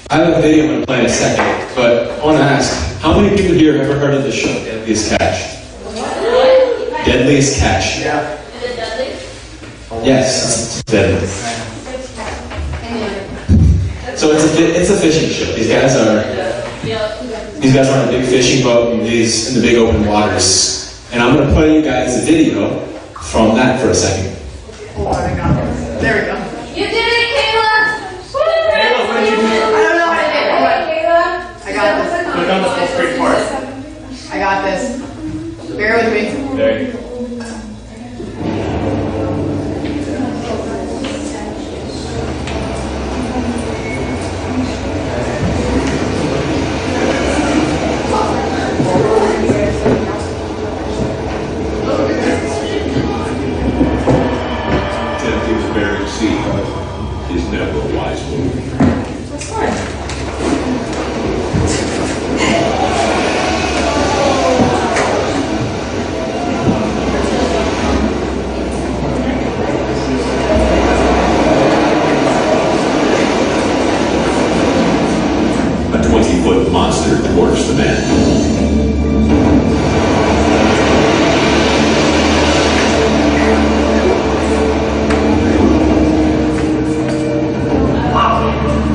I have a video I'm going to play in a second, but I want to ask, how many people here have ever heard of the show Deadliest Catch? Deadliest Catch. Yeah. Is it deadly? Yes, it's deadly. So it's a fishing show. These guys are on a big fishing boat in the big open waters. And I'm going to play you guys a video from that for a second. Oh, I got it. There we go. You did it, Kayla! Kayla, what did you do? I don't know how to do it. I got this. Click on the full screen part. I got this. Bear with me. There you go. Is never a wise move. That's fine. A 20-foot monster dwarfs the man.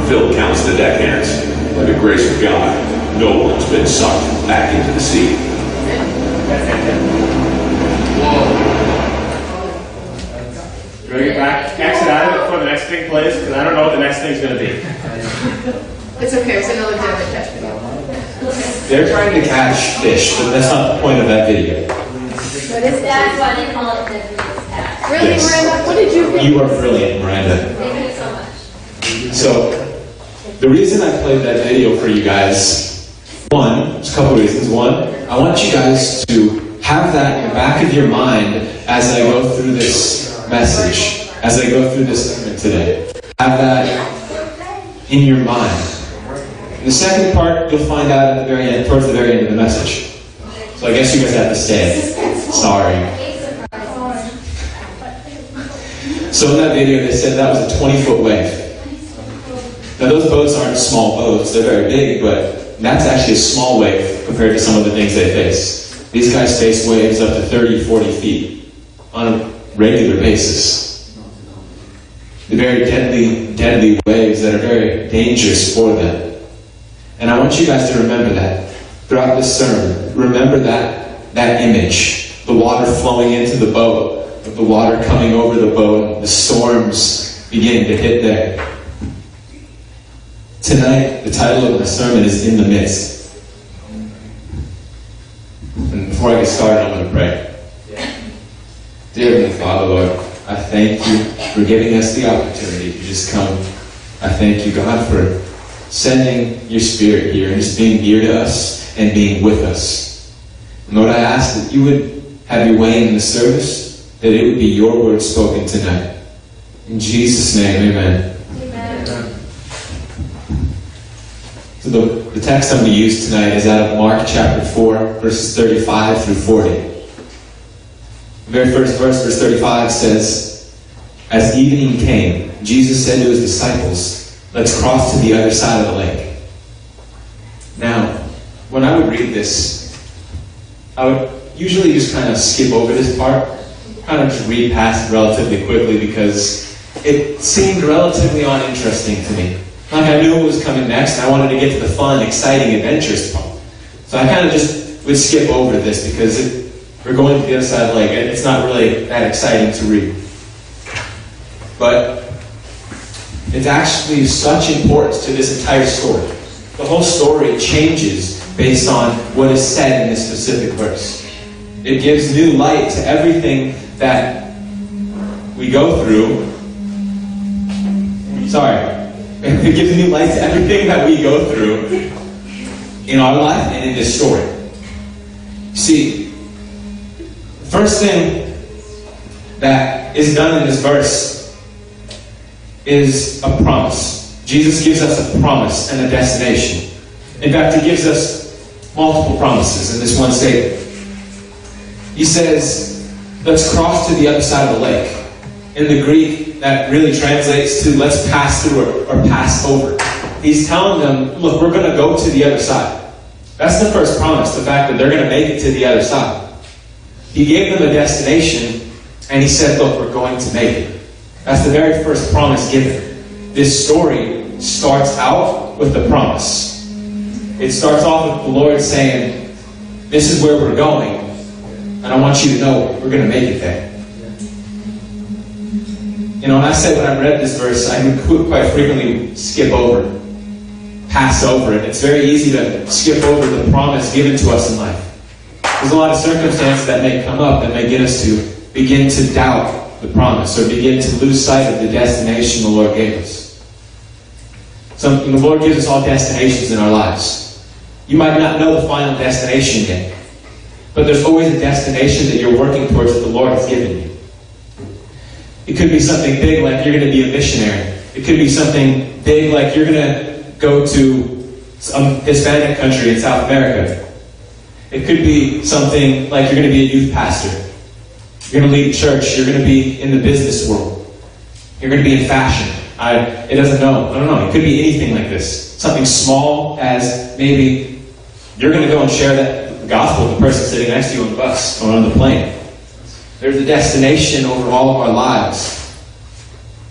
Phil counts the deckhands. By the grace of God, no one's been sucked back into the sea. Do we get back, exit out of it before the next thing plays? Because I don't know what the next thing's going to be. It's okay. It's another deadly catch video. They're trying to catch fish, but that's not the point of that video. What is That's why they call it Deadliest Catch. Really, Yes. Miranda? What did you think? You are brilliant, Miranda. Thank you so much. So, the reason I played that video for you guys, there's a couple reasons. One, I want you guys to have that in the back of your mind as I go through this message, as I go through this sermon today. Have that in your mind. And the second part, you'll find out at the very end, towards the very end of the message. So I guess you guys have to stay. Sorry. So in that video, they said that was a 20-foot wave. Now those boats aren't small boats, they're very big, but that's actually a small wave compared to some of the things they face. These guys face waves up to 30, 40 feet on a regular basis. They're very deadly waves that are very dangerous for them. And I want you guys to remember that throughout this sermon. Remember that image, the water flowing into the boat, the water coming over the boat, the storms beginning to hit there. Tonight, the title of the sermon is In the Midst. And before I get started, I'm going to pray. Dear Heavenly Father, Lord, I thank you for giving us the opportunity to just come. I thank you, God, for sending your Spirit here and just being near to us and being with us. And Lord, I ask that you would have your way in the service, that it would be your word spoken tonight. In Jesus' name, amen. So the text I'm going to use tonight is out of Mark chapter 4, verses 35 through 40. The very first verse, verse 35 says, As evening came, Jesus said to his disciples, Let's cross to the other side of the lake. Now, when I would read this, I would usually just kind of skip over this part, kind of just read past it relatively quickly because it seemed relatively uninteresting to me. Like I knew what was coming next, and I wanted to get to the fun, exciting, adventurous part. So I kind of just would skip over this because we're going to the other side of the lake. It's not really that exciting to read. But it's actually such importance to this entire story. The whole story changes based on what is said in this specific verse. It gives new light to everything that we go through. It gives new light to everything that we go through in our life and in this story. See, the first thing that is done in this verse is a promise. Jesus gives us a promise and a destination. In fact, he gives us multiple promises in this one statement. He says, let's cross to the other side of the lake. In the Greek, that really translates to let's pass through or pass over. He's telling them, look, we're going to go to the other side. That's the first promise, the fact that they're going to make it to the other side. He gave them a destination, and he said, look, we're going to make it. That's the very first promise given. This story starts out with the promise. It starts off with the Lord saying, this is where we're going, and I want you to know we're going to make it there. You know, and I said when I read this verse, I would quite frequently pass over it. It's very easy to skip over the promise given to us in life. There's a lot of circumstances that may come up that may get us to begin to doubt the promise or begin to lose sight of the destination the Lord gave us. The Lord gives us all destinations in our lives. You might not know the final destination yet, but there's always a destination that you're working towards that the Lord has given you. It could be something big like you're going to be a missionary. It could be something big like you're going to go to some Hispanic country in South America. It could be something like you're going to be a youth pastor. You're going to lead a church. You're going to be in the business world. You're going to be in fashion. I don't know. It could be anything like this. Something small as maybe you're going to go and share the gospel with the person sitting next to you on the bus or on the plane. There's a destination over all of our lives.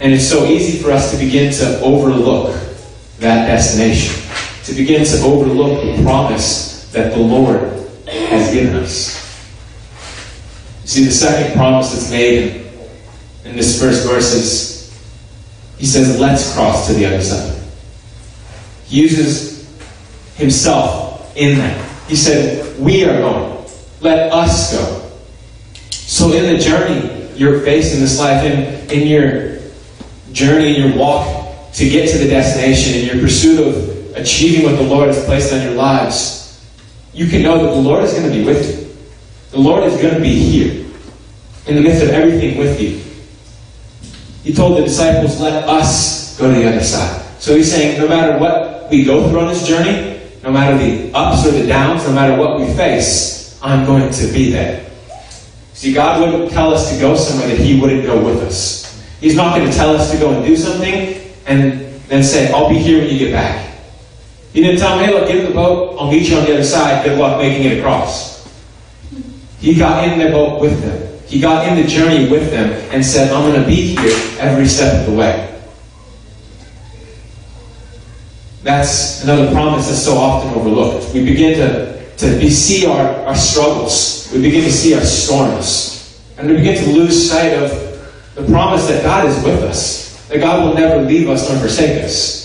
And it's so easy for us to begin to overlook that destination. To begin to overlook the promise that the Lord has given us. You see, the second promise that's made in this first verse is, he says, let's cross to the other side. He uses himself in that. He said, we are going. Let us go. So in the journey you're facing this life, in your journey, in your walk to get to the destination, in your pursuit of achieving what the Lord has placed on your lives, you can know that the Lord is going to be with you. The Lord is going to be here in the midst of everything with you. He told the disciples, let us go to the other side. So he's saying, no matter what we go through on this journey, no matter the ups or the downs, no matter what we face, I'm going to be there. See, God wouldn't tell us to go somewhere that He wouldn't go with us. He's not going to tell us to go and do something and then say, I'll be here when you get back. He didn't tell me, hey, look, get in the boat. I'll meet you on the other side. Good luck making it across. He got in the boat with them. He got in the journey with them and said, I'm going to be here every step of the way. That's another promise that's so often overlooked. We begin to see our struggles. We begin to see our storms. And we begin to lose sight of the promise that God is with us. That God will never leave us nor forsake us.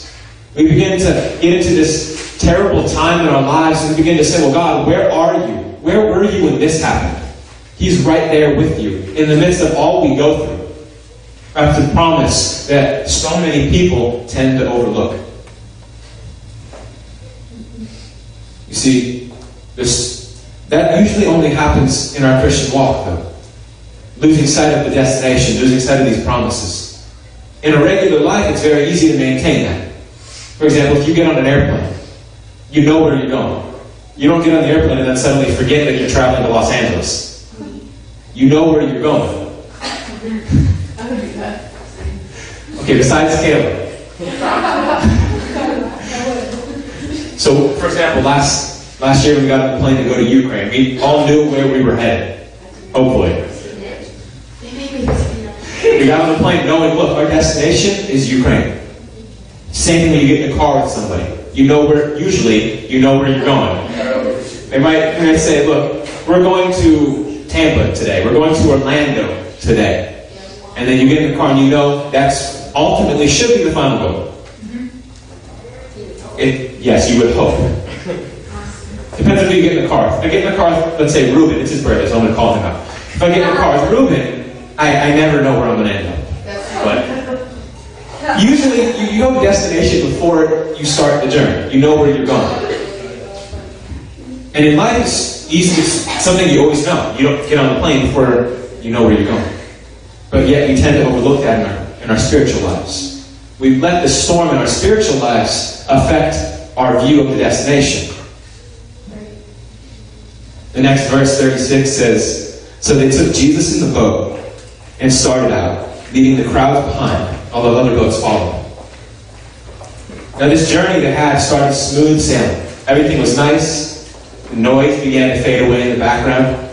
We begin to get into this terrible time in our lives and begin to say, well, God, where are you? Where were you when this happened? He's right there with you in the midst of all we go through. That's the promise that so many people tend to overlook. You see, that usually only happens in our Christian walk, though. Losing sight of the destination, losing sight of these promises. In a regular life, it's very easy to maintain that. For example, if you get on an airplane, you know where you're going. You don't get on the airplane and then suddenly forget that you're traveling to Los Angeles. You know where you're going. Okay, besides Caleb. So, for example, last year we got on the plane to go to Ukraine. We all knew where we were headed. Hopefully. We got on the plane knowing, look, our destination is Ukraine. Same thing when you get in a car with somebody. Usually, you know where you're going. They might say, look, we're going to Tampa today. We're going to Orlando today. And then you get in the car and you know that's ultimately should be the final goal. Yes, you would hope. Depends on who you get in the car. If I get in the car, let's say Ruben, it's his birthday, so I'm going to call him out. If I get in the car with Ruben, I never know where I'm going to end up. But usually, you know the destination before you start the journey. You know where you're going. And in life, it's something you always know. You don't get on the plane before you know where you're going. But yet, we tend to overlook that in our spiritual lives. We've let the storm in our spiritual lives affect our view of the destination. The next verse, 36, says, so they took Jesus in the boat and started out, leaving the crowds behind, although other boats followed. Now this journey they had started smooth sailing. Everything was nice. The noise began to fade away in the background.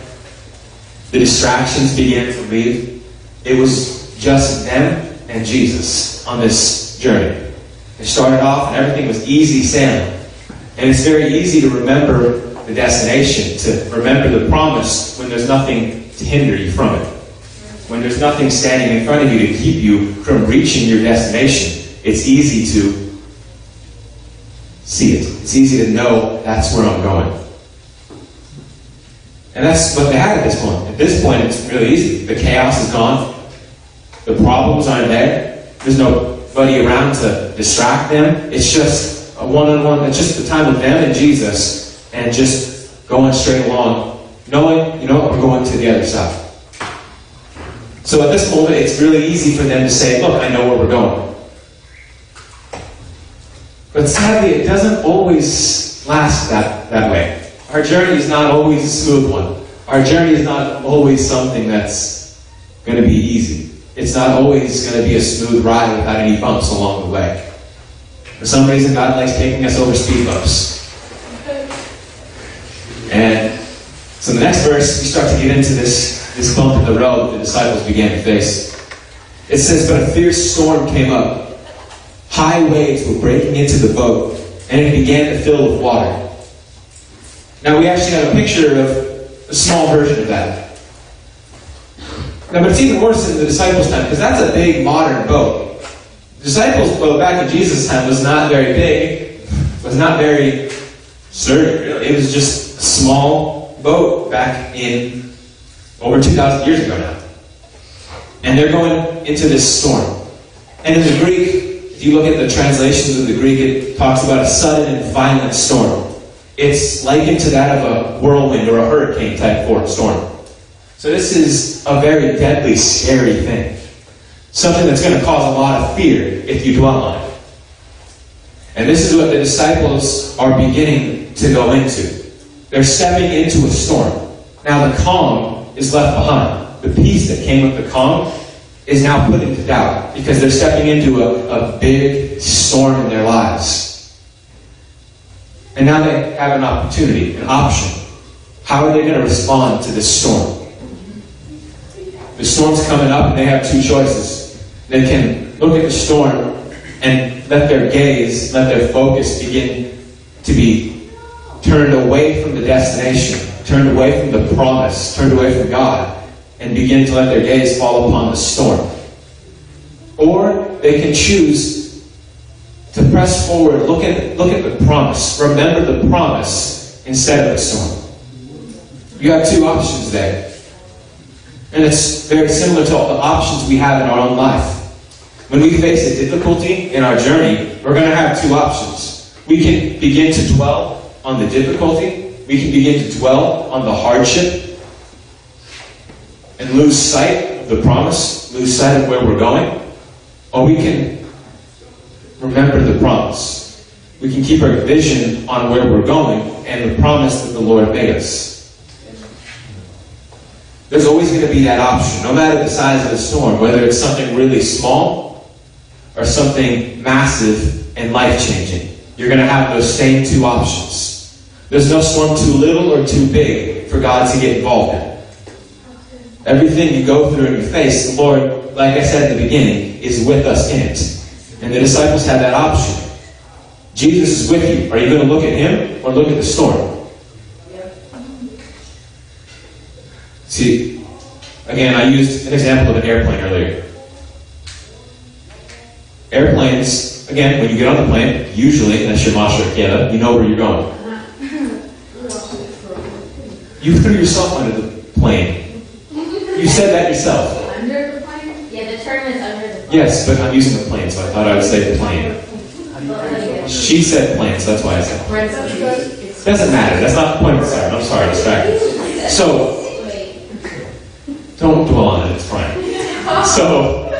The distractions began to leave. It was just them and Jesus on this journey. It started off and everything was easy sailing. And it's very easy to remember the destination, to remember the promise when there's nothing to hinder you from it. When there's nothing standing in front of you to keep you from reaching your destination, it's easy to see it. It's easy to know that's where I'm going. And that's what they had at this point. At this point, it's really easy. The chaos is gone. The problems aren't there. There's nobody around to distract them. It's just a one-on-one. It's just the time with them and Jesus, and just going straight along, knowing, you know what, we're going to the other side. So at this moment, it's really easy for them to say, look, I know where we're going. But sadly, it doesn't always last that way. Our journey is not always a smooth one. Our journey is not always something that's going to be easy. It's not always going to be a smooth ride without any bumps along the way. For some reason, God likes taking us over speed bumps. And so in the next verse, we start to get into this bump in the road that the disciples began to face. It says, but a fierce storm came up. High waves were breaking into the boat, and it began to fill with water. Now we actually have a picture of a small version of that. Now, but it's even worse in the disciples' time, because that's a big modern boat. The disciples' boat back in Jesus' time was not very big, was not very sturdy, really. It was just a small boat back in over 2,000 years ago now. And they're going into this storm. And in the Greek, if you look at the translations of the Greek, it talks about a sudden and violent storm. It's likened to that of a whirlwind or a hurricane type storm. So this is a very deadly, scary thing. Something that's going to cause a lot of fear if you dwell on it. And this is what the disciples are beginning to go into. They're stepping into a storm. Now the calm is left behind. The peace that came with the calm is now put into doubt because they're stepping into a big storm in their lives. And now they have an opportunity, an option. How are they going to respond to this storm? The storm's coming up and they have two choices. They can look at the storm and let their gaze, let their focus begin to be turned away from the destination, turned away from the promise, turned away from God, and begin to let their gaze fall upon the storm. Or they can choose to press forward, look at the promise, remember the promise instead of the storm. You have two options there. And it's very similar to all the options we have in our own life. When we face a difficulty in our journey, we're going to have two options. We can begin to dwell on the difficulty. We can begin to dwell on the hardship and lose sight of the promise, lose sight of where we're going. Or we can remember the promise. We can keep our vision on where we're going and the promise that the Lord made us. There's always going to be that option, no matter the size of the storm, whether it's something really small or something massive and life-changing. You're going to have those same two options. There's no storm too little or too big for God to get involved in. Everything you go through and you face, the Lord, like I said at the beginning, is with us in it. And the disciples had that option. Jesus is with you. Are you going to look at Him or look at the storm? See, again, I used an example of an airplane earlier. Airplanes, again, when you get on the plane, usually, unless you're Masha or Kayla, you know where you're going. You threw yourself under the plane. You said that yourself. Under the plane? Yeah, the term is under the plane. Yes, but I'm using the plane, so I thought I would say the plane. She said plane, so that's why I said plane. It doesn't matter. That's not the point of the sermon. I'm sorry, distracted. So, don't dwell on it, it's fine. So,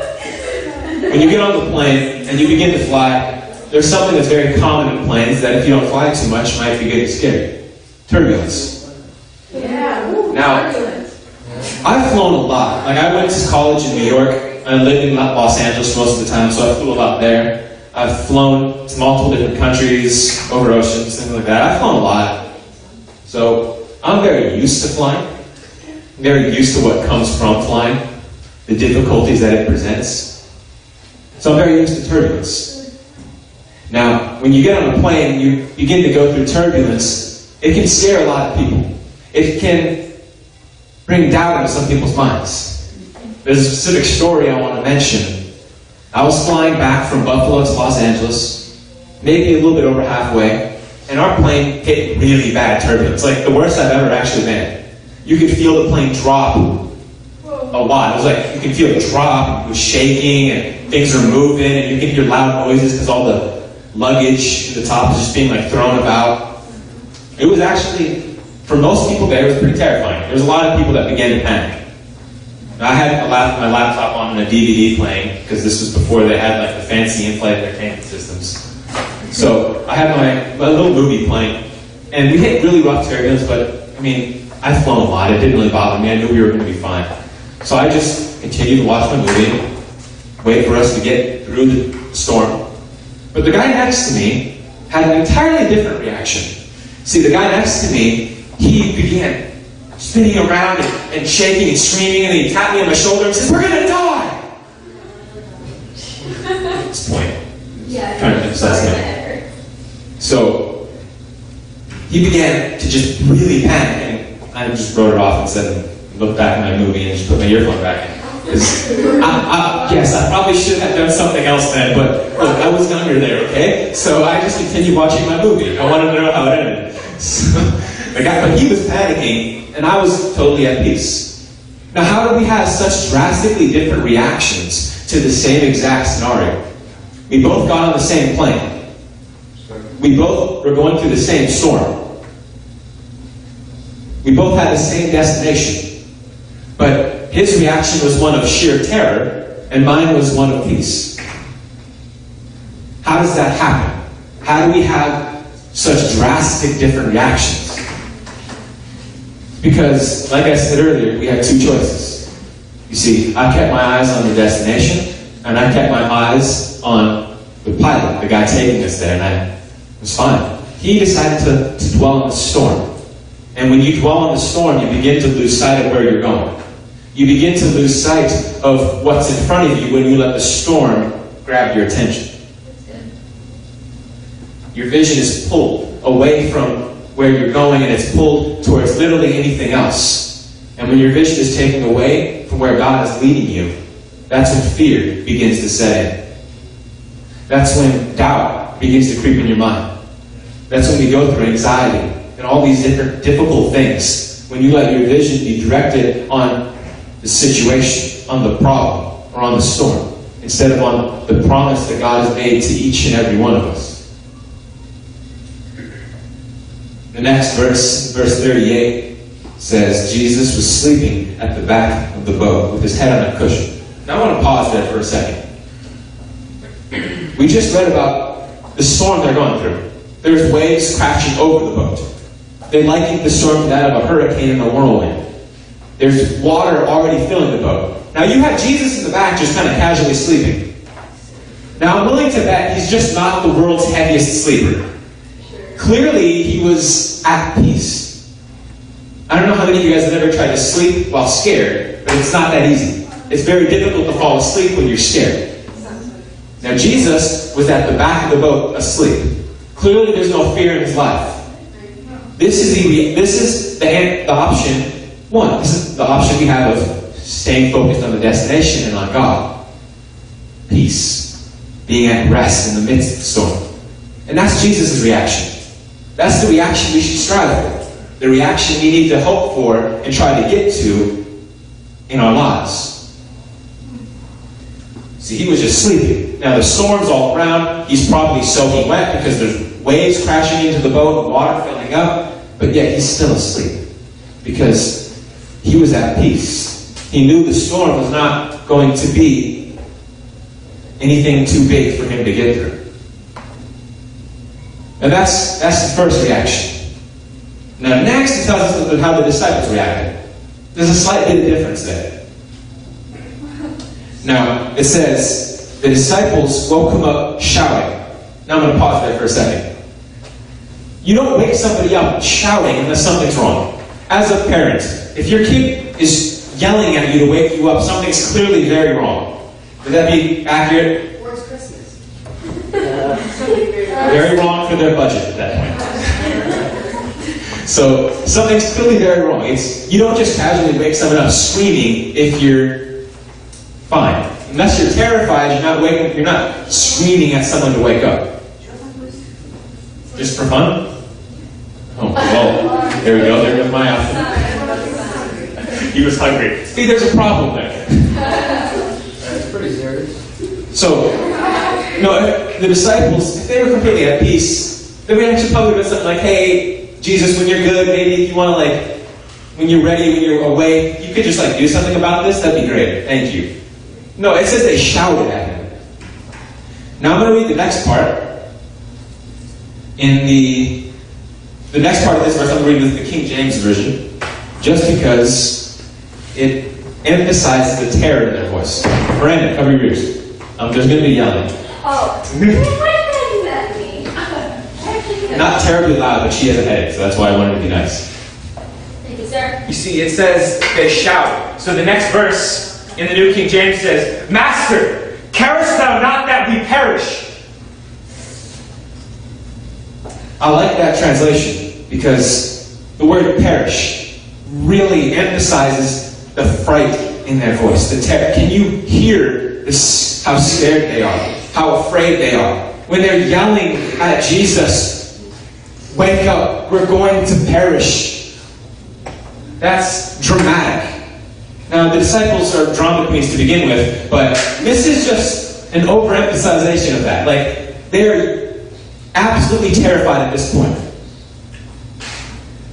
when you get on the plane and you begin to fly, there's something that's very common in planes that if you don't fly too much might be getting scary. Turbulence. Yeah. Now, I've flown a lot. Like I went to college in New York. I lived in Los Angeles most of the time, so I flew a lot there. I've flown to multiple different countries, over oceans, things like that. I've flown a lot. So I'm very used to flying. I'm very used to what comes from flying, the difficulties that it presents. So I'm very used to turbulence. Now, when you get on a plane, you begin to go through turbulence, it can scare a lot of people. It can bring doubt into some people's minds. There's a specific story I want to mention. I was flying back from Buffalo to Los Angeles, maybe a little bit over halfway, and our plane hit really bad turbulence, like the worst I've ever actually been. You could feel the plane drop a lot. It was like you could feel it drop, it was shaking, and things were moving, and you could hear loud noises because all the luggage in the top was just being like thrown about. It was actually, for most people there, it was pretty terrifying. There was a lot of people that began to panic. I had my laptop on and a DVD playing, because this was before they had like the fancy in-flight entertainment systems. So I had my little movie playing, and we hit really rough turbulence, but I mean, I'd flown a lot. It didn't really bother me. I knew we were going to be fine. So I just continued to watch my movie, wait for us to get through the storm. But the guy next to me had an entirely different reaction. See, the guy next to me, he began spinning around and shaking and screaming, and he tapped me on my shoulder and said, "We're gonna die!" At this point, trying to emphasize that. So he began to just really panic, and I just wrote it off and said, looked back at my movie and just put my earphone back in. Yes, I probably should have done something else then, but look, I was younger there, okay? So I just continued watching my movie. I wanted to know how it ended. So, but he was panicking, and I was totally at peace. Now, how do we have such drastically different reactions to the same exact scenario? We both got on the same plane. We both were going through the same storm. We both had the same destination. But his reaction was one of sheer terror, and mine was one of peace. How does that happen? How do we have such drastic different reactions? Because, like I said earlier, we have two choices. You see, I kept my eyes on the destination, and I kept my eyes on the pilot, the guy taking us there, and I was fine. He decided to dwell on the storm. And when you dwell on the storm, you begin to lose sight of where you're going. You begin to lose sight of what's in front of you when you let the storm grab your attention. Your vision is pulled away from where you're going, and it's pulled towards literally anything else. And when your vision is taken away from where God is leading you, that's when fear begins to set in. That's when doubt begins to creep in your mind. That's when we go through anxiety and all these different difficult things. When you let your vision be directed on the situation, on the problem, or on the storm, instead of on the promise that God has made to each and every one of us. The next verse, verse 38, says, Jesus was sleeping at the back of the boat with his head on a cushion. Now I want to pause there for a second. We just read about the storm they're going through. There's waves crashing over the boat. They likened the storm to that of a hurricane and a whirlwind. There's water already filling the boat. Now you have Jesus in the back just kind of casually sleeping. Now I'm willing to bet he's just not the world's heaviest sleeper. Clearly, he was at peace. I don't know how many of you guys have ever tried to sleep while scared, but it's not that easy. It's very difficult to fall asleep when you're scared. Now, Jesus was at the back of the boat asleep. Clearly, there's no fear in his life. This is the option one. This is the option we have of staying focused on the destination and on God. Peace. Being at rest in the midst of the storm. And that's Jesus' reaction. That's the reaction we should strive for. The reaction we need to hope for and try to get to in our lives. See, he was just sleeping. Now the storm's all around. He's probably soaking wet because there's waves crashing into the boat and water filling up. But yet he's still asleep because he was at peace. He knew the storm was not going to be anything too big for him to get through. And that's the first reaction. Now next it tells us how the disciples reacted. There's a slight bit of difference there. Now it says, the disciples woke him up shouting. Now I'm going to pause there for a second. You don't wake somebody up shouting unless something's wrong. As a parent, if your kid is yelling at you to wake you up, something's clearly very wrong. Would that be accurate? Where's Christmas? Very wrong for their budget at that point. So something's clearly very wrong. You don't just casually wake someone up screaming if you're fine. Unless you're terrified, you're not screaming at someone to wake up. Just for fun? Oh, well, there we go. There goes my option. He was hungry. See, there's a problem there. That's pretty serious. So, the disciples, if they were completely at peace, they would actually probably do something like, hey, Jesus, when you're good, maybe if you want to, when you're ready, when you're awake, you could just, do something about this, that'd be great. Thank you. No, it says they shouted at him. Now I'm going to read the next part. In the next part of this verse, I'm going to read the King James Version, just because it emphasizes the terror in their voice. Miranda, cover your ears. There's going to be yelling. Oh, why did you do that to me? Not terribly loud, but she has a headache, so that's why I wanted to be nice. Thank you, sir. You see, it says they shout. So the next verse in the New King James says, Master, carest thou not that we perish? I like that translation because the word perish really emphasizes the fright in their voice, the terror. Can you hear this, how scared they are, how afraid they are? When they're yelling at Jesus, wake up, we're going to perish. That's dramatic. Now, the disciples are drama queens to begin with, but this is just an overemphasization of that. They're absolutely terrified at this point.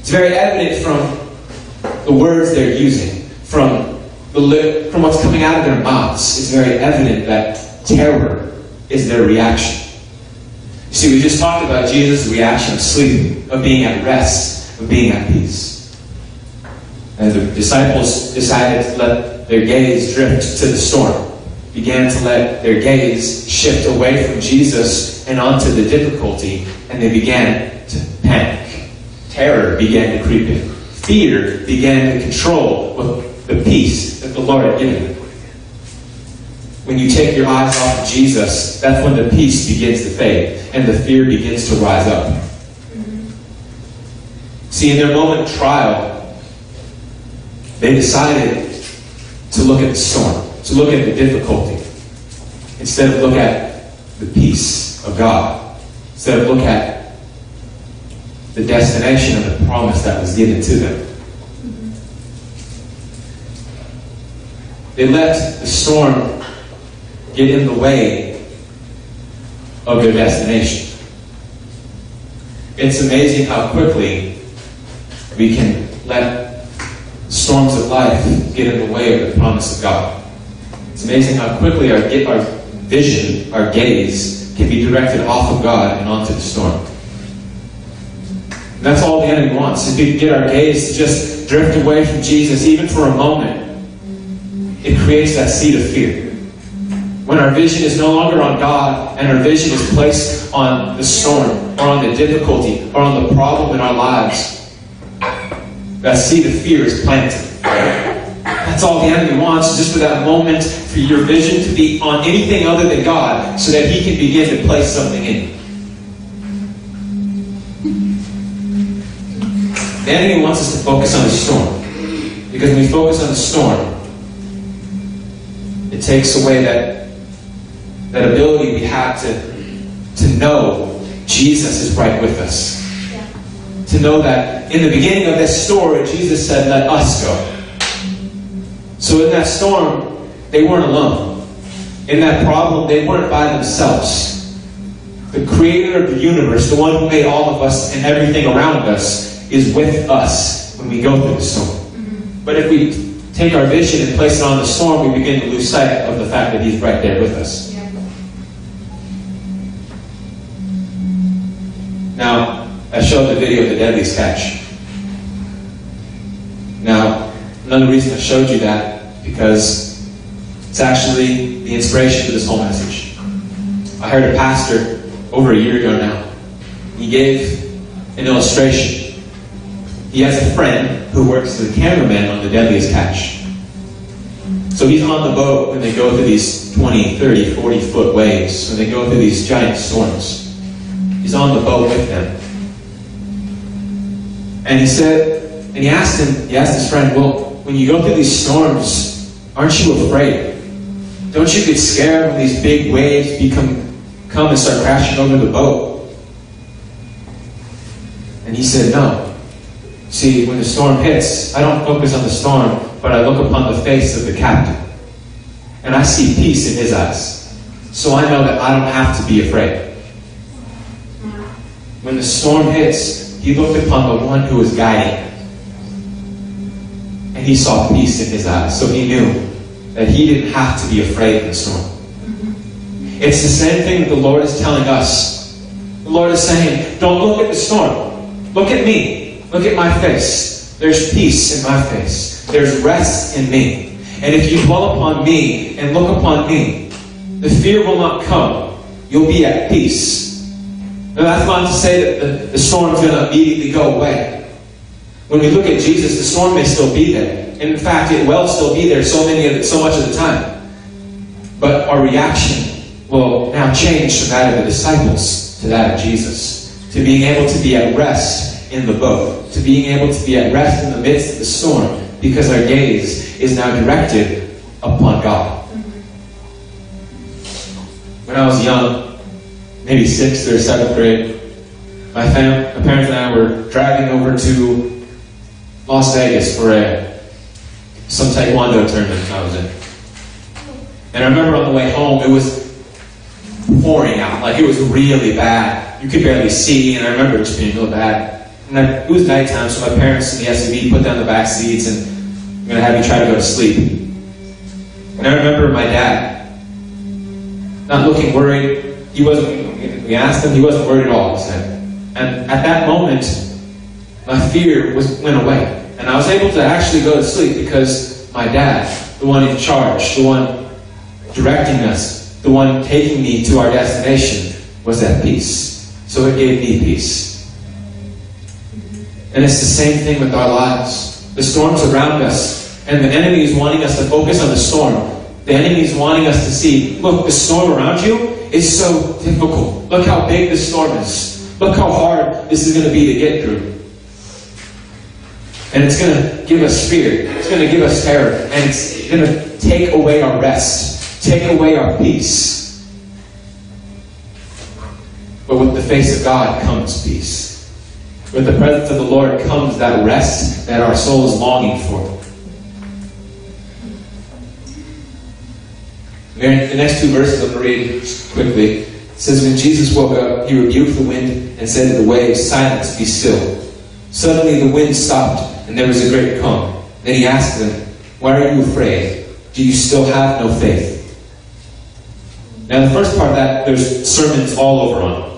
It's very evident from the words they're using, from what's coming out of their mouths. It's very evident that terror is their reaction. You see, we just talked about Jesus' reaction of sleeping, of being at rest, of being at peace. And the disciples decided to let their gaze drift to the storm, began to let their gaze shift away from Jesus and onto the difficulty, and they began to panic. Terror began to creep in. Fear began to control the peace that the Lord had given them. When you take your eyes off of Jesus, that's when the peace begins to fade and the fear begins to rise up. See, in their moment of trial, they decided to look at the storm, to look at the difficulty, instead of look at the peace of God, instead of look at the destination of the promise that was given to them. They let the storm get in the way of their destination. It's amazing how quickly we can let storms of life get in the way of the promise of God. It's amazing how quickly our vision, our gaze, can be directed off of God and onto the storm. And that's all the enemy wants. If we can get our gaze to just drift away from Jesus, even for a moment, it creates that seed of fear. When our vision is no longer on God and our vision is placed on the storm or on the difficulty or on the problem in our lives, that seed of fear is planted. That's all the enemy wants, just for that moment, for your vision to be on anything other than God, so that he can begin to place something in you. The enemy wants us to focus on the storm. Because when we focus on the storm, it takes away that ability we have to know Jesus is right with us. Yeah. To know that in the beginning of this story, Jesus said, let us go. So in that storm, they weren't alone. In that problem, they weren't by themselves. The creator of the universe, the one who made all of us and everything around us, is with us when we go through the storm. Mm-hmm. But if we take our vision and place it on the storm, we begin to lose sight of the fact that he's right there with us. Yeah. Now, I showed the video of the deadliest catch. Now, another reason I showed you that, because it's actually the inspiration for this whole message. I heard a pastor over a year ago now. He gave an illustration. He has a friend who works as a cameraman on the Deadliest Catch. So he's on the boat when they go through these 20, 30, 40-foot waves, when they go through these giant storms. He's on the boat with them. And he asked his friend, well, when you go through these storms, aren't you afraid? Don't you get scared when these big waves come and start crashing over the boat? And he said, no. See, when the storm hits, I don't focus on the storm, but I look upon the face of the captain. And I see peace in his eyes. So I know that I don't have to be afraid. When the storm hits, he looked upon the one who was guiding him. And he saw peace in his eyes. So he knew that he didn't have to be afraid in the storm. It's the same thing that the Lord is telling us. The Lord is saying, don't look at the storm. Look at me. Look at my face. There's peace in my face. There's rest in me. And if you dwell upon me and look upon me, the fear will not come. You'll be at peace. Now that's not to say that the storm is going to immediately go away. When we look at Jesus, the storm may still be there. And in fact, it will still be there so much of the time. But our reaction will now change from that of the disciples to that of Jesus. To being able to be at rest in the boat. To being able to be at rest in the midst of the storm. Because our gaze is now directed upon God. When I was young, maybe 6th or 7th grade, my parents and I were driving over to Las Vegas for some Taekwondo tournament I was in. And I remember on the way home, it was pouring out. Like, it was really bad. You could barely see, and I remember it just being real bad. And it was nighttime, so my parents in the SUV put down the back seats, and I'm going to have you try to go to sleep. And I remember my dad, not looking worried. We asked him, he wasn't worried at all, he said. And at that moment, my fear went away. And I was able to actually go to sleep because my dad, the one in charge, the one directing us, the one taking me to our destination, was at peace. So it gave me peace. And it's the same thing with our lives. The storms around us, and the enemy is wanting us to focus on the storm. The enemy is wanting us to see, look, the storm around you is so difficult. Look how big this storm is. Look how hard this is going to be to get through. And it's going to give us fear. It's going to give us terror. And it's going to take away our rest. Take away our peace. But with the face of God comes peace. With the presence of the Lord comes that rest that our soul is longing for. The next 2 verses I'm going to read quickly. It says, when Jesus woke up, he rebuked the wind and said to the waves, silence, be still. Suddenly the wind stopped, and there was a great calm. Then he asked them, why are you afraid? Do you still have no faith? Now the first part of that, there's sermons all over on.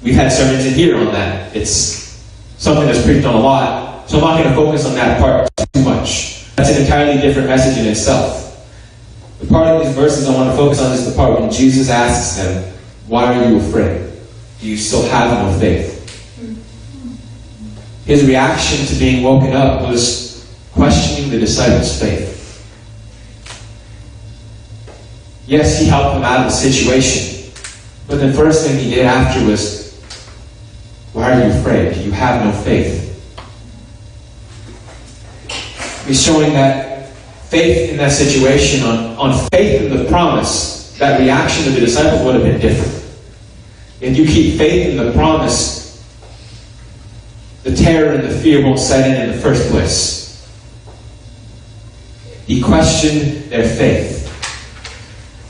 We've had sermons in here on that. It's something that's preached on a lot, so I'm not going to focus on that part too much. That's an entirely different message in itself. The part of these verses I want to focus on is the part when Jesus asks them, why are you afraid? Do you still have no faith? His reaction to being woken up was questioning the disciples' faith. Yes, he helped them out of the situation. But the first thing he did after was, why are you afraid? You have no faith. He's showing that faith in that situation, on faith in the promise, that reaction of the disciples would have been different. If you keep faith in the promise, the terror and the fear won't set in the first place. He questioned their faith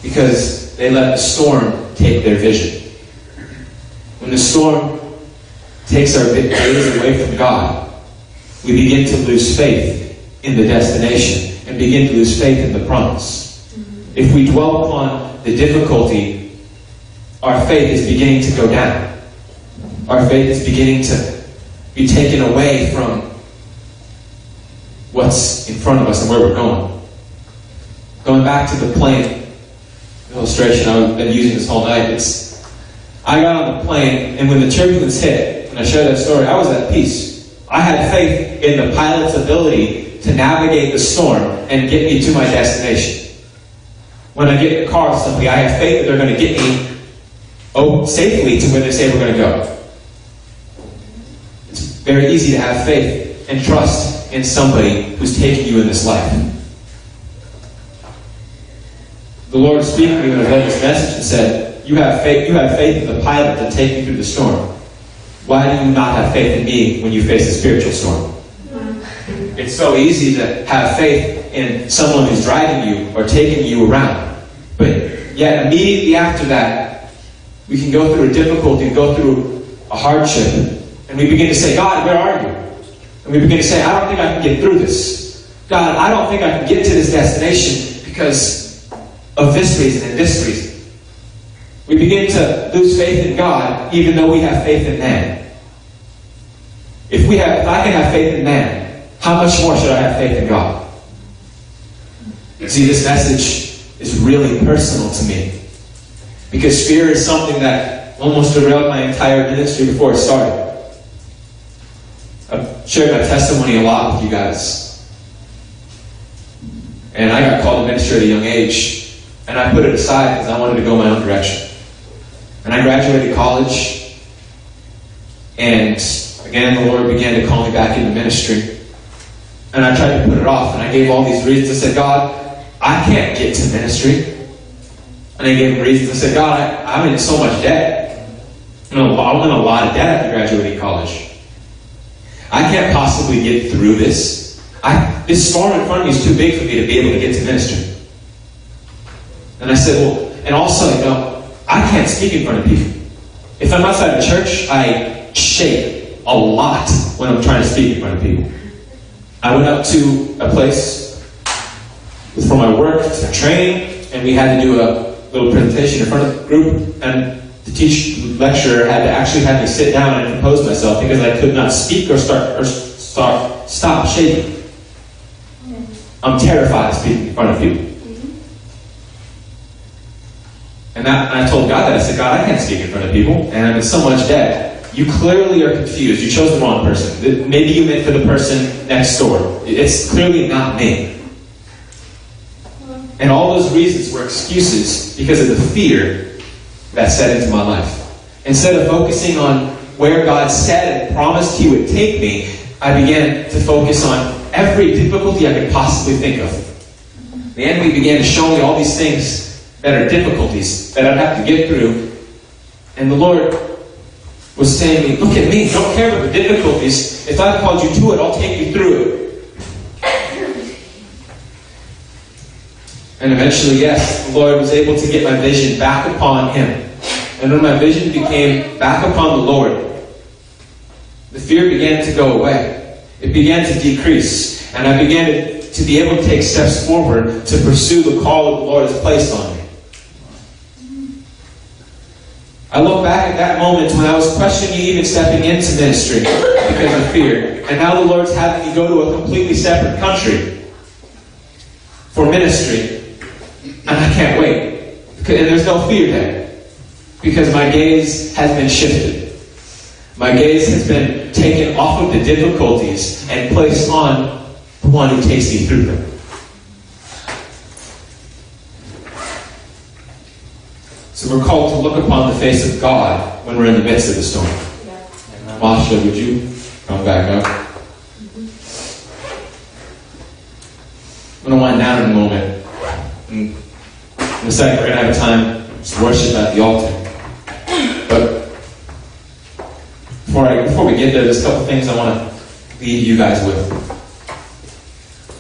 because they let the storm take their vision. When the storm takes our gaze away from God, we begin to lose faith in the destination and begin to lose faith in the promise. If we dwell upon the difficulty, our faith is beginning to go down. Our faith is beginning to be taken away from what's in front of us and where we're going. Going back to the plane illustration I've been using this whole night. I got on the plane, and when the turbulence hit, and I shared that story, I was at peace. I had faith in the pilot's ability to navigate the storm and get me to my destination. When I get in the car with somebody, I have faith that they're going to get me safely to where they say we're going to go. It's very easy to have faith and trust in somebody who's taking you in this life. The Lord was speaking to me when I read this message and said, you have faith in the pilot to take you through the storm. Why do you not have faith in me when you face a spiritual storm? It's so easy to have faith in someone who's driving you or taking you around. But yet immediately after that, we can go through a difficulty, go through a hardship, and we begin to say, God, where are you? And we begin to say, I don't think I can get through this. God, I don't think I can get to this destination because of this reason and this reason. We begin to lose faith in God, even though we have faith in man. If I can have faith in man, how much more should I have faith in God? See, this message is really personal to me. Because fear is something that almost derailed my entire ministry before it started. I've shared my testimony a lot with you guys. And I got called to ministry at a young age. And I put it aside because I wanted to go my own direction. And I graduated college. And again, the Lord began to call me back into ministry. And I tried to put it off. And I gave all these reasons. I said, God, I can't get to ministry. And I gave him reasons. I said, God, I'm in so much debt. I'm in a lot of debt after graduating college. I can't possibly get through this. This storm in front of me is too big for me to be able to get to ministry. And I said, well, and also, I can't speak in front of people. If I'm outside of church, I shake a lot when I'm trying to speak in front of people. I went up to a place for my work, for training, and we had to do a little presentation in front of the group, and the lecturer had to actually have me sit down and compose myself because I could not speak or stop shaking. I'm terrified of speaking in front of people. And I told God that. I said, God, I can't speak in front of people, and I'm in so much debt. You clearly are confused. You chose the wrong person. Maybe you meant for the person next door. It's clearly not me. And all those reasons were excuses because of the fear that set into my life. Instead of focusing on where God said and promised He would take me, I began to focus on every difficulty I could possibly think of. The enemy began to show me all these things that are difficulties that I'd have to get through. And the Lord was saying to me, look at me, don't care about the difficulties. If I've called you to it, I'll take you through it. And eventually, yes, the Lord was able to get my vision back upon Him. And when my vision became back upon the Lord, the fear began to go away. It began to decrease. And I began to be able to take steps forward to pursue the call that the Lord has placed on me. I look back at that moment when I was questioning even stepping into ministry because of fear. And now the Lord's having me go to a completely separate country for ministry. And I can't wait. And there's no fear there. Because my gaze has been shifted. My gaze has been taken off of the difficulties and placed on the one who takes me through them. So we're called to look upon the face of God when we're in the midst of the storm. Yeah. Masha, would you come back up? I'm going to wind down in a moment. In a second, we're going to have a time to worship at the altar. But before we get there, there's a couple things I want to leave you guys with.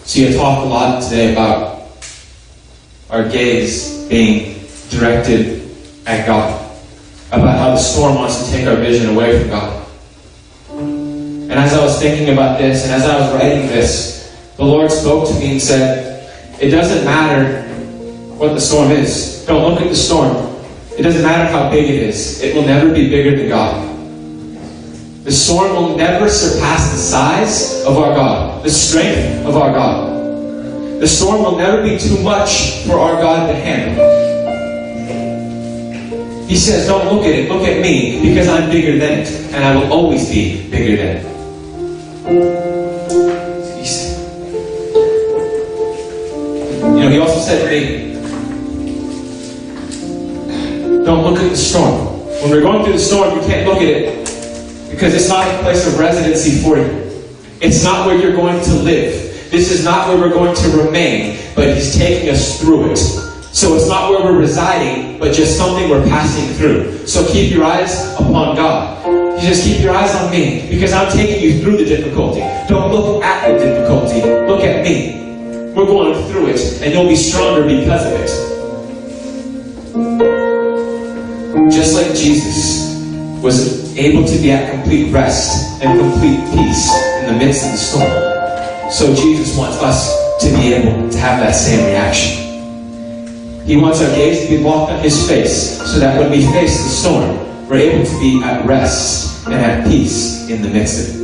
So I talked a lot today about our gaze being directed at God, about how the storm wants to take our vision away from God. And as I was thinking about this, and as I was writing this, the Lord spoke to me and said, it doesn't matter what the storm is. Don't look at the storm. It doesn't matter how big it is. It will never be bigger than God. The storm will never surpass the size of our God, the strength of our God. The storm will never be too much for our God to handle. He says, don't look at it, look at me, because I'm bigger than it, and I will always be bigger than it. He also said to me, don't look at the storm. When we're going through the storm, you can't look at it because it's not a place of residency for you. It's not where you're going to live. This is not where we're going to remain, but He's taking us through it. So it's not where we're residing, but just something we're passing through. So keep your eyes upon God. You just keep your eyes on me, because I'm taking you through the difficulty. Don't look at the difficulty. Look at me. We're going through it, and you'll be stronger because of it. Just like Jesus was able to be at complete rest and complete peace in the midst of the storm, so Jesus wants us to be able to have that same reaction. He wants our gaze to be locked on His face, so that when we face the storm, we're able to be at rest and at peace in the midst of it.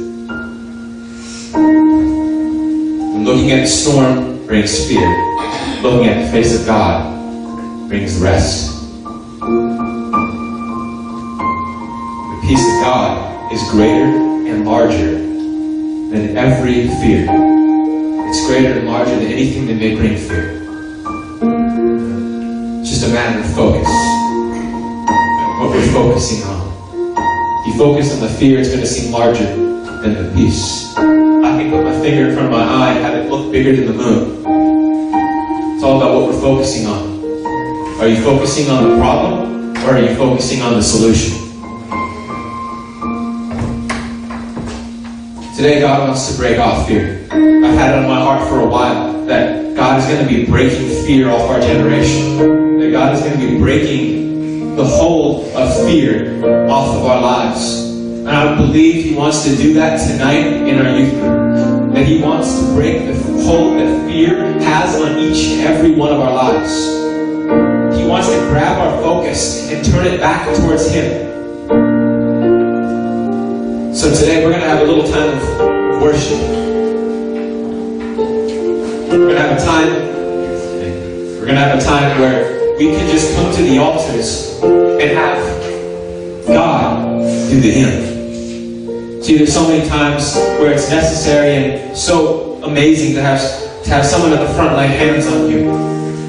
When looking at the storm brings fear, looking at the face of God brings rest. The peace of God is greater and larger than every fear. It's greater and larger than anything that may bring fear. It's just a matter of focus. What we're focusing on. If you focus on the fear, it's going to seem larger than the peace. I can put my finger in front of my eye and have it look bigger than the moon. It's all about what we're focusing on. Are you focusing on the problem, or are you focusing on the solution? Today, God wants to break off fear. I've had it on my heart for a while that God is going to be breaking fear off our generation. That God is going to be breaking the hold of fear off of our lives. And I believe He wants to do that tonight in our youth group. That He wants to break the hold that fear has on each and every one of our lives. He wants to grab our focus and turn it back towards Him. So today we're going to have a little time of worship. We're going to have a time where we can just come to the altars and have God do the hymn. See, there's so many times where it's necessary and so amazing to have someone at the front lay hands on you.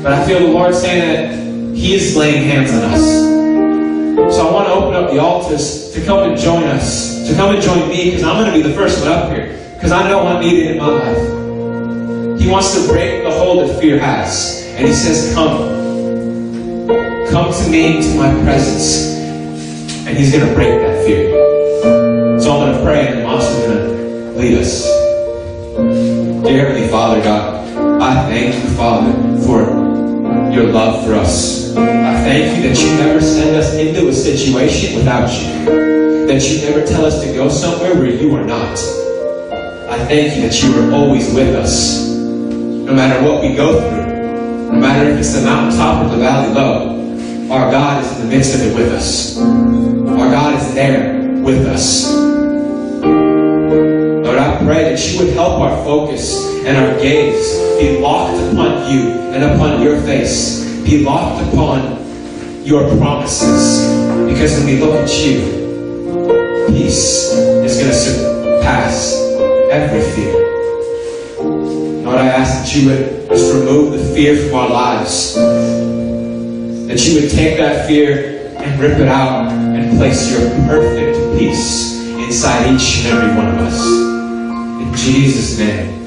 But I feel the Lord saying that He is laying hands on us. So I want to open up the altars to come and join us, to come and join me, because I'm going to be the first one up here, because I know I'm needed in my life. He wants to break the hold that fear has. And He says, come to me, into my presence. And He's going to break that fear. So I'm going to pray, and I'm also going to lead us. Dear Heavenly Father, God, I thank You, Father, for Your love for us. I thank You that You never send us into a situation without You. That You never tell us to go somewhere where You are not. I thank You that You are always with us. No matter what we go through, no matter if it's the mountaintop or the valley low, our God is in the midst of it with us. Our God is there with us. Lord, I pray that You would help our focus and our gaze be locked upon You and upon Your face. Be locked upon Your promises. Because when we look at You, peace is going to surpass every fear. Lord, I ask that You would just remove the fear from our lives. That You would take that fear and rip it out and place Your perfect peace inside each and every one of us. In Jesus' name.